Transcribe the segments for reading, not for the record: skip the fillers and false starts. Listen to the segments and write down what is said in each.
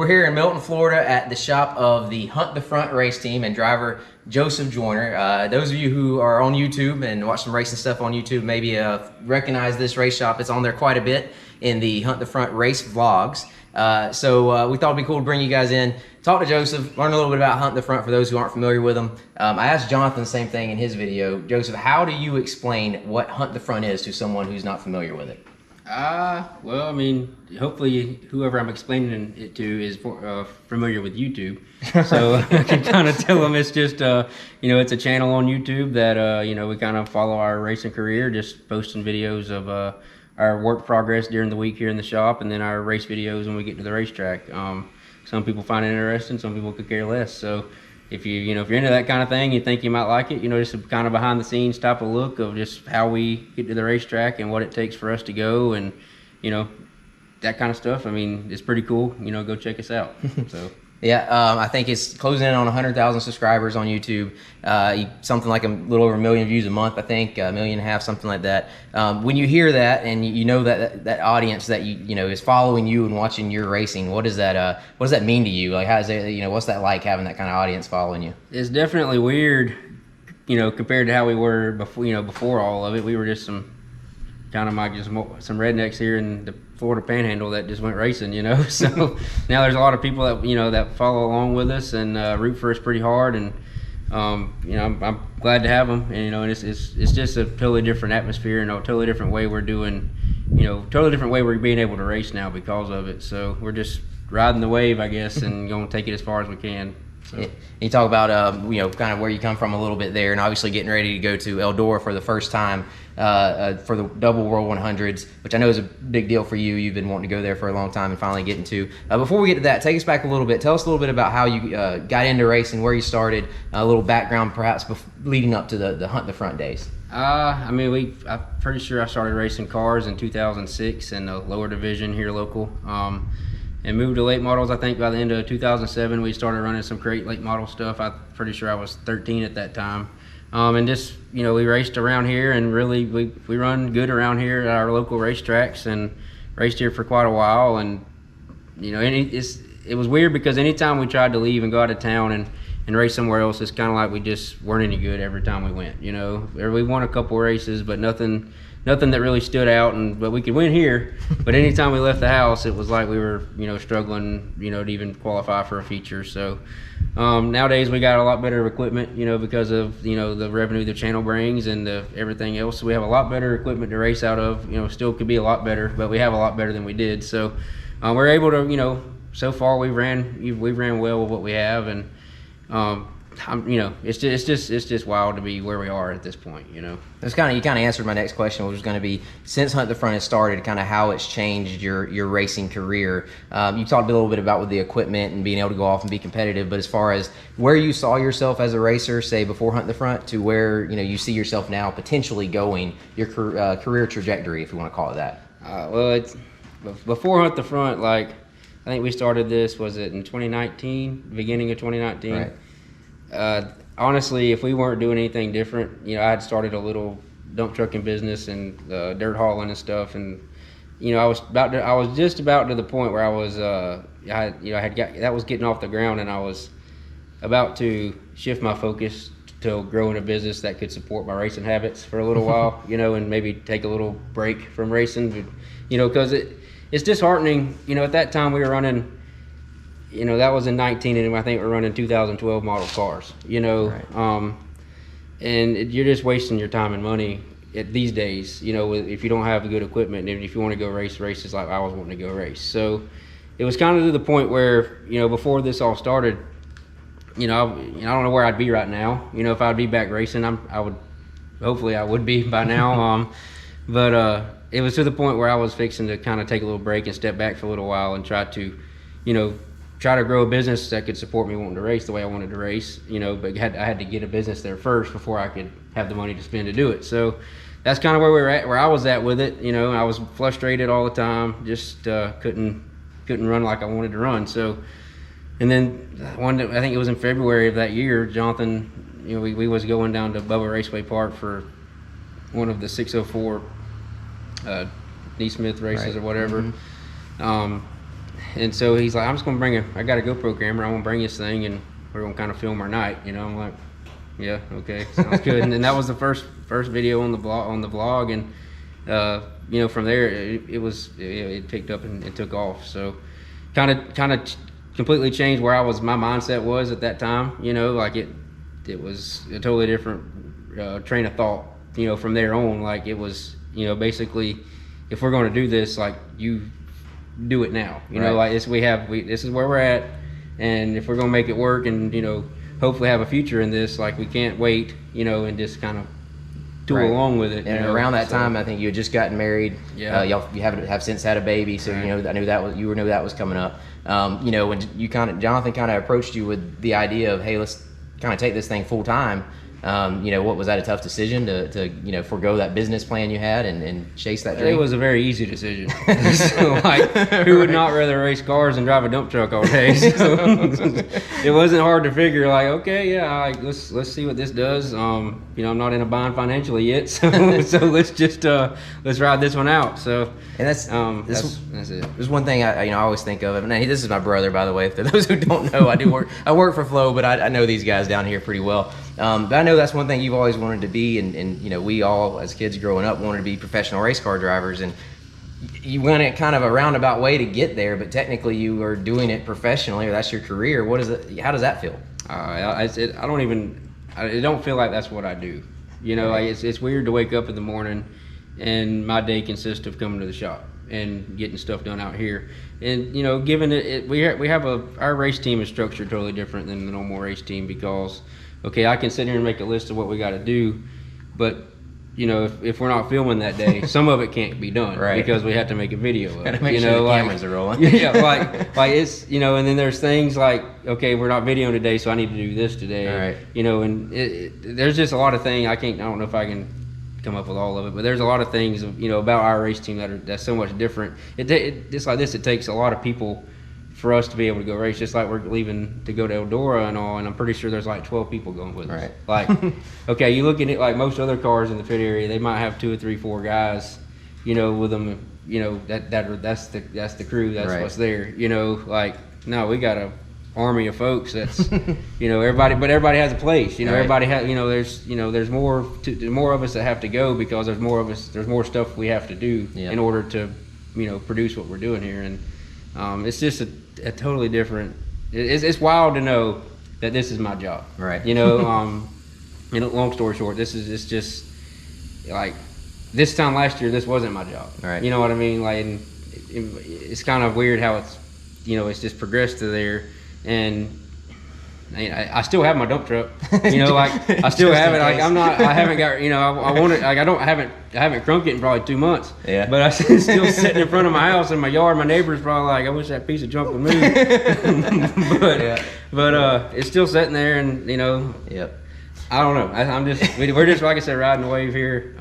We're here in Milton, Florida at the shop of the Hunt the Front race team and driver Joseph Joyner. Those of you who are on YouTube and watch some racing stuff on YouTube maybe recognize this race shop. It's on there quite a bit in the Hunt the Front race vlogs. So we thought it'd be cool to bring you guys in, talk to Joseph, learn a little bit about Hunt the Front for those who aren't familiar with him. I asked Jonathan the same thing in his video. Joseph, how do you explain what Hunt the Front is to someone who's not familiar with it? Well, I mean, hopefully whoever I'm explaining it to is familiar with YouTube. So I can kind of tell them it's just, you know, it's a channel on YouTube that, you know, we kind of follow our racing career, just posting videos of our work progress during the week here in the shop, and then our race videos when we get to the racetrack. Some people find it interesting, some people could care less. So if you know, if you're into that kind of thing, you think you might like it, you know, just a kind of behind the scenes type of look of just how we get to the racetrack and what it takes for us to go, and, you know, that kind of stuff. I mean, it's pretty cool. You know, go check us out. So. Yeah, I think it's closing in on 100,000 subscribers on YouTube. Something like a little over 1 million views a month, I think, 1.5 million, something like that. When you hear that and you know that audience that you know is following you and watching your racing, what does that mean to you? Like, how is it, you know, what's that like having that kind of audience following you? It's definitely weird, you know, compared to how we were before. You know, before all of it, we were just some rednecks here in the Florida Panhandle that just went racing, you know. So now there's a lot of people that, you know, that follow along with us and root for us pretty hard, and you know, I'm glad to have them. And, you know, and it's just a totally different atmosphere and a totally different way we're doing, you know, totally different way we're being able to race now because of it. So we're just riding the wave, I guess, and going to take it as far as we can. So. You talk about you know, kind of where you come from a little bit there, and obviously getting ready to go to Eldora for the first time for the double World 100s, which I know is a big deal for you. You've been wanting to go there for a long time and finally getting to. Before we get to that, take us back a little bit. Tell us a little bit about how you got into racing, where you started, a little background perhaps leading up to the Hunt the Front days. I mean, I'm pretty sure I started racing cars in 2006 in the lower division here local. And moved to late models, I think, by the end of 2007. We started running some great late model stuff. I'm pretty sure I was 13 at that time. And just, you know, we raced around here, and really we run good around here at our local racetracks, and raced here for quite a while. And, you know, it was weird because anytime we tried to leave and go out of town and race somewhere else, it's kind of like we just weren't any good every time we went, you know. We won a couple races, but nothing that really stood out, but we could win here. But anytime we left the house, it was like we were, you know, struggling, you know, to even qualify for a feature. So nowadays we got a lot better equipment, you know, because of, you know, the revenue the channel brings and everything else. So we have a lot better equipment to race out of. You know, still could be a lot better, but we have a lot better than we did. So we're able to, you know, so far we've ran well with what we have, and you know, it's just wild to be where we are at this point, you know. You kind of answered my next question, which was going to be, since Hunt the Front has started, kind of how it's changed your racing career. You talked a little bit about with the equipment and being able to go off and be competitive, but as far as where you saw yourself as a racer, say before Hunt the Front, to where, you know, you see yourself now potentially going, your career trajectory, if you want to call it that. Well, it's before Hunt the Front, like, I think we started this, was it in 2019, beginning of 2019? Right. Honestly, if we weren't doing anything different, you know, I had started a little dump trucking business and dirt hauling and stuff, and, you know, I was just about to the point where I was, that was getting off the ground, and I was about to shift my focus to growing a business that could support my racing habits for a little while, you know, and maybe take a little break from racing, you know, because it's disheartening. You know, at that time we were running, you know, that was in 19, and I think we're running 2012 model cars, you know. Right. And you're just wasting your time and money these days, you know, if you don't have good equipment, and if you want to go races like I was wanting to go race. So it was kind of to the point where, you know, before this all started, you know, I don't know where I'd be right now. You know, if I'd be back racing, hopefully I would be by now. But it was to the point where I was fixing to kind of take a little break and step back for a little while and try to, you know, to grow a business that could support me wanting to race the way I wanted to race, you know, but I had to get a business there first before I could have the money to spend to do it. So that's kind of where I was at with it, you know. I was frustrated all the time, just couldn't run like I wanted to run. So, and then I think it was in February of that year, Jonathan, you know, we was going down to Bubba Raceway Park for one of the 604 Neesmith races, right, or whatever. Mm-hmm. And so he's like, I'm just gonna I got a GoPro camera. I'm gonna bring this thing and we're gonna kind of film our night. I'm like, yeah, okay, sounds good. And then that was the first video on the vlog, and from there it picked up and it took off. So kind of completely changed where my mindset was at that time. Like it was a totally different train of thought. From there on, like it was, basically, if we're going to do this, like you do it now. Right. Like this is where we're at, and if we're going to make it work and hopefully have a future in this, like we can't wait, and just kind of tool along with it. And around that time, I think you had just gotten married. Yeah. You have since had a baby, so right. I knew that was coming up. When Jonathan kind of approached you with the idea of, hey, let's kind of take this thing full time. What was that a tough decision to forego that business plan you had and chase that dream? It was a very easy decision. So, like, who would not rather race cars and drive a dump truck all day? So, it wasn't hard to figure, like, okay, yeah, let's see what this does. I'm not in a bind financially yet, so let's just let's ride this one out. So, and that's it. There's one thing I always think of. And this is my brother, by the way. For those who don't know, I work for Flo, but I know these guys down here pretty well. But I know that's one thing you've always wanted to be, and we all as kids growing up wanted to be professional race car drivers, and you went it kind of a roundabout way to get there, but technically you are doing it professionally, or that's your career. How does that feel? I don't feel like that's what I do. Like it's weird to wake up in the morning and my day consists of coming to the shop and getting stuff done out here. And given our race team is structured totally different than the normal race team, because okay, I can sit here and make a list of what we got to do, but if we're not filming that day, some of it can't be done, right? Because we have to make a video of it. Gotta make sure the cameras are rolling. Yeah, like it's and then there's things like, okay, we're not videoing today, so I need to do this today. All right. And there's just a lot of things I don't know if I can come up with all of it, but there's a lot of things about our race team that's so much different. Just like this, it takes a lot of people for us to be able to go race, just like we're leaving to go to Eldora and all, and I'm pretty sure there's like 12 people going with us. Right. Like, okay, you look at it like most other cars in the pit area, they might have 2 or 3, 4 guys, with them, that's the crew, that's right. What's there, like, no, we got a army of folks that's, everybody has a place, right. Everybody has, there's more of us that have to go because there's more stuff we have to do in order to, produce what we're doing here. And it's just a totally different. It's wild to know that this is my job. Right. Long story short, it's just like this time last year, this wasn't my job. Right. You know what I mean? Like, and it's kind of weird how it's it's just progressed to there, and I still have my dump truck. Like I still have it. Like I haven't got. I want it. Like I haven't crunked it in probably 2 months. Yeah. But it's still sitting in front of my house in my yard. My neighbor's probably like, I wish that piece of junk would move. but it's still sitting there, and Yep. I don't know. We're just like I said, riding the wave here.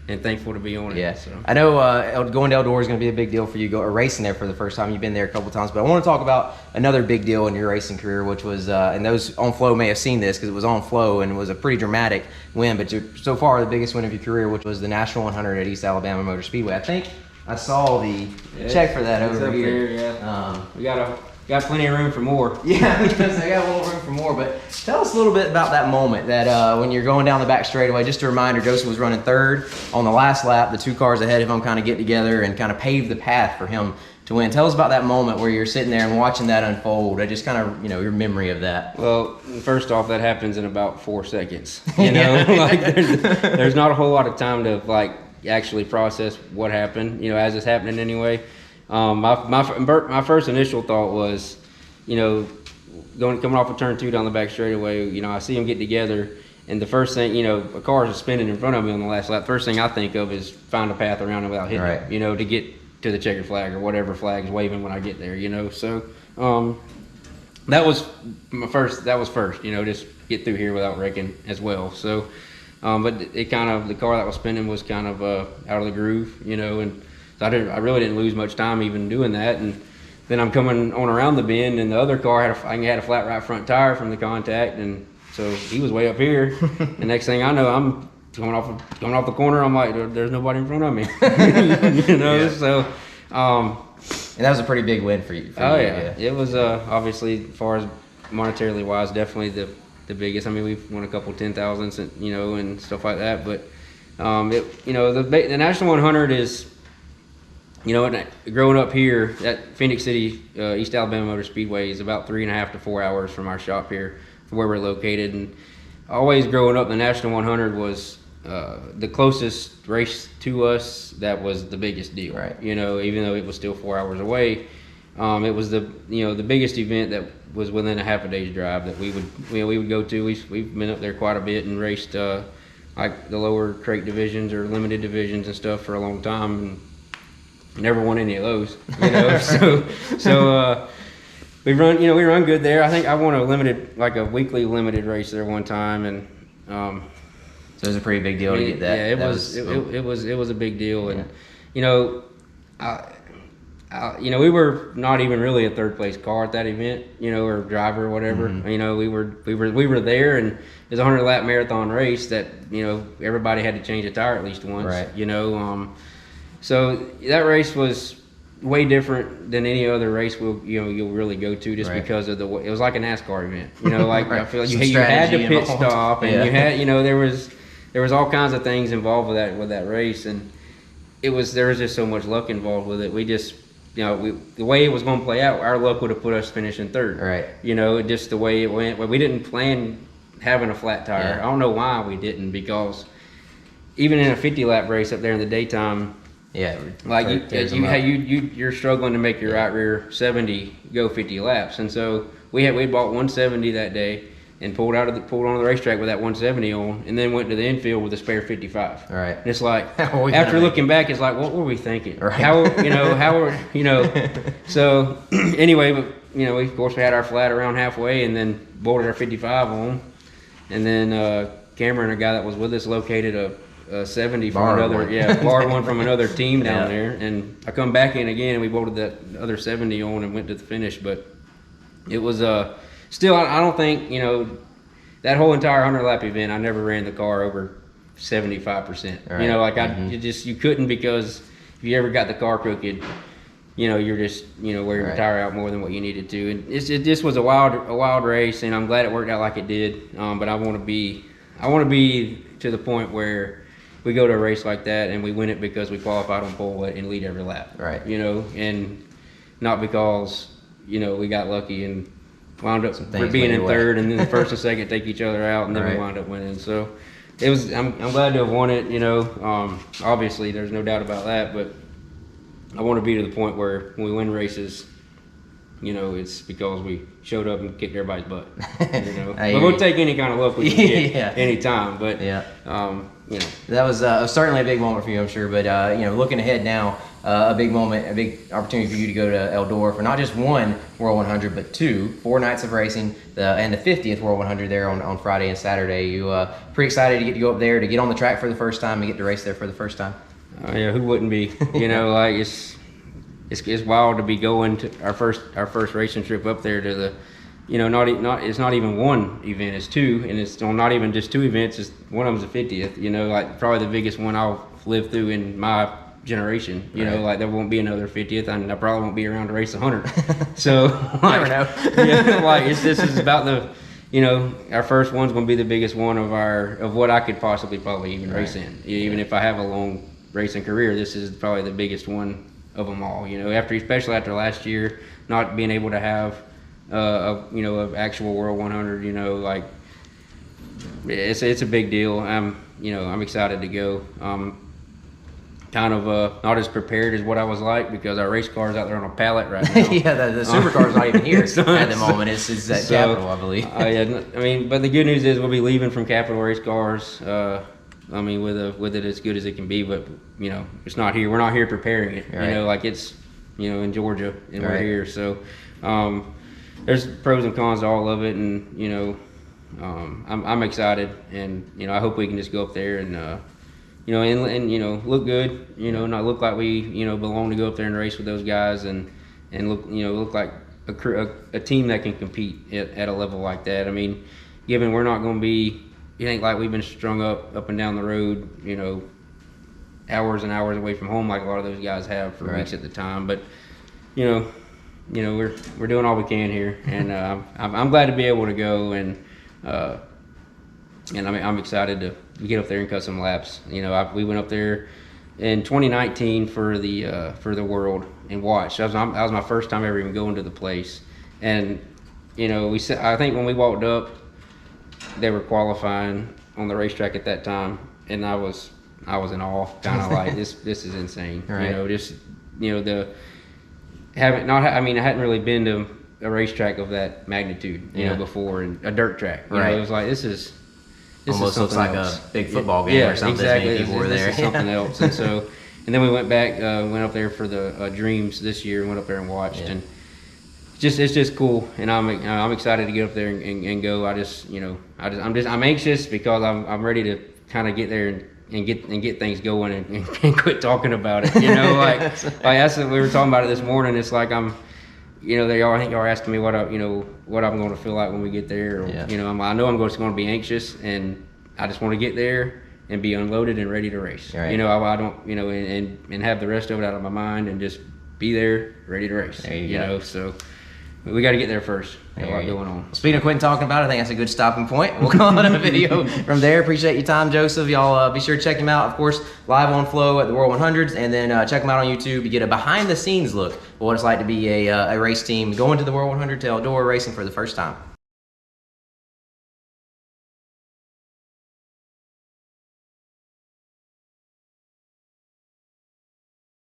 And thankful to be on it. Yeah, so. I know going to Eldora is going to be a big deal for you. Racing there for the first time. You've been there a couple times, but I want to talk about another big deal in your racing career, which was, and those on Flo may have seen this because it was on Flo and it was a pretty dramatic win, but so far the biggest win of your career, which was the National 100 at East Alabama Motor Speedway. I think I saw the check for that over here. Yeah. We got plenty of room for more. Yeah, because I got a little room for more. But tell us a little bit about that moment that when you're going down the back straightaway. Just a reminder, Joseph was running third on the last lap. The 2 cars ahead of him kind of get together and kind of pave the path for him to win. Tell us about that moment where you're sitting there and watching that unfold. I just kind of, your memory of that. Well, first off, that happens in about 4 seconds. Like there's not a whole lot of time to like actually process what happened. As it's happening anyway. My first initial thought was, coming off of turn 2 down the back straightaway. I see them get together, and the first thing, a car is spinning in front of me on the last lap. First thing I think of is find a path around it without hitting right. it, to get to the checkered flag or whatever flag is waving when I get there. So that was first. Just get through here without wrecking as well. So, but the car that was spinning was kind of out of the groove, and. So I really didn't lose much time even doing that, and then I'm coming on around the bend, and the other car had a flat right front tire from the contact, and so he was way up here. And next thing I know, I'm coming off the corner. I'm like, there's nobody in front of me, Yeah. So And that was a pretty big win for you. Oh yeah, it was obviously, as far as monetarily wise, definitely the biggest. I mean, we've won a couple 10,000s, and stuff like that. But the National 100 is, growing up here at Phoenix City, East Alabama Motor Speedway is about 3.5 to 4 hours from our shop here, from where we're located. And always growing up, the National 100 was the closest race to us. That was the biggest deal, right? Even though it was still 4 hours away, it was the biggest event that was within a half a day's drive that we would go to. We've been up there quite a bit and raced like the lower crate divisions or limited divisions and stuff for a long time, and never won any of those. So we run good there. I think I won a weekly limited race there one time, and so it was a pretty big deal to get that. Yeah, it was a big deal, and we were not even really a third place car at that event, or driver or whatever. Mm-hmm. We were there, and it was a 100-lap marathon race that everybody had to change a tire at least once. Right. So that race was way different than any other race you'll really go to, just because of it was like a NASCAR event. Like right. I feel like you had to pit stop, and you had there was all kinds of things involved with that race, and there was just so much luck involved with it. We just the way it was going to play out, our luck would have put us finishing third. Right. Just the way it went. We didn't plan having a flat tire. I don't know why we didn't, because even in a 50-lap race up there in the daytime, like you're struggling to make your right rear 70 go 50 laps, and so we bought 170 that day and pulled on the racetrack with that 170 on, and then went to the infield with a spare 55. Right. And it's like, after looking back, it's like, what were we thinking? Right. So anyway, but of course we had our flat around halfway, and then bolted our 55 on, and then Cameron, a guy that was with us, located a 70 from borrowed one from another team down there, and I come back in again, and we bolted that other 70 on and went to the finish. But it was still, I don't think that whole entire 100-lap event, I never ran the car over 75%. Right. You couldn't, because if you ever got the car crooked, you're just wearing your tire out more than what you needed to. And it just was a wild race, and I'm glad it worked out like it did. But I want to be to the point where we go to a race like that and we win it because we qualified on pole and lead every lap. Right. And not because we got lucky and wound up things being in away. third, and then the first and second take each other out, and then we wound up winning. So it was. I'm glad to have won it. Obviously there's no doubt about that, but I want to be to the point where when we win races, it's because we showed up and kicked everybody's butt. But we'll take any kind of luck we can get anytime. But that was certainly a big moment for you, I'm sure. But looking ahead now, a big moment, a big opportunity for you to go to Eldora for not just one World 100, but 4 nights of racing, and the 50th World 100 there on Friday and Saturday. You pretty excited to get to go up there, to get on the track for the first time, and get to race there for the first time? Who wouldn't be? It's wild to be going to our first racing trip up there to the, it's not even one event, it's 2, and it's not even just 2 events. It's one of them's the 50th. Like probably the biggest one I'll live through in my generation. Like there won't be another 50th, and I probably won't be around to race 100. So never know. This is about the. Our first one's going to be the biggest one of what I could probably even race in. Even if I have a long racing career, this is probably the biggest one of them all. Especially after last year, not being able to have an actual World 100. It's a big deal. I'm excited to go. Kind of not as prepared as what I was like, because our race car's out there on a pallet right now. The supercar's not even here at the moment. It's at Capital, I believe. But the good news is we'll be leaving from Capital Race Cars. With it as good as it can be, but it's not here. We're not here preparing it. Right. It's in Georgia, and we're here. So there's pros and cons to all of it, and I'm excited, and I hope we can just go up there and look good. Not look like we belong to go up there and race with those guys, and look like a team that can compete at a level like that. Given we're not going to be. It ain't like we've been strung up and down the road, hours and hours away from home like a lot of those guys have for weeks at the time. But we're doing all we can here, and I'm glad to be able to go, and I'm excited to get up there and cut some laps. We went up there in 2019 for the World and watched. That was my first time ever even going to the place, and I think when we walked up, they were qualifying on the racetrack at that time, and I was in awe, kind of like this is insane. Right. I hadn't really been to a racetrack of that magnitude, before, and a dirt track. It was like this is almost looks like else. a big football game or something. Exactly. Many people were there. This is something else, and so, and then we went back, went up there for the Dreams this year, and went up there and watched, and it's just cool, and I'm excited to get up there and go. I'm anxious because I'm ready to kind of get there and get things going and quit talking about it. Like that's what we were talking about it this morning. It's like I think y'all are asking me what I'm going to feel like when we get there. Or, I know I'm just going to be anxious, and I just want to get there and be unloaded and ready to race. Right. I don't and have the rest of it out of my mind and just be there ready to race. There you go. So we got to get there first. Got a lot going on. Speaking of quitting talking about it, I think that's a good stopping point. We'll call it a video from there. Appreciate your time, Joseph. Y'all be sure to check him out, of course, live on Flow at the World 100s, and then check him out on YouTube. You get a behind-the-scenes look of what it's like to be a race team going to the World 100 to Eldora racing for the first time.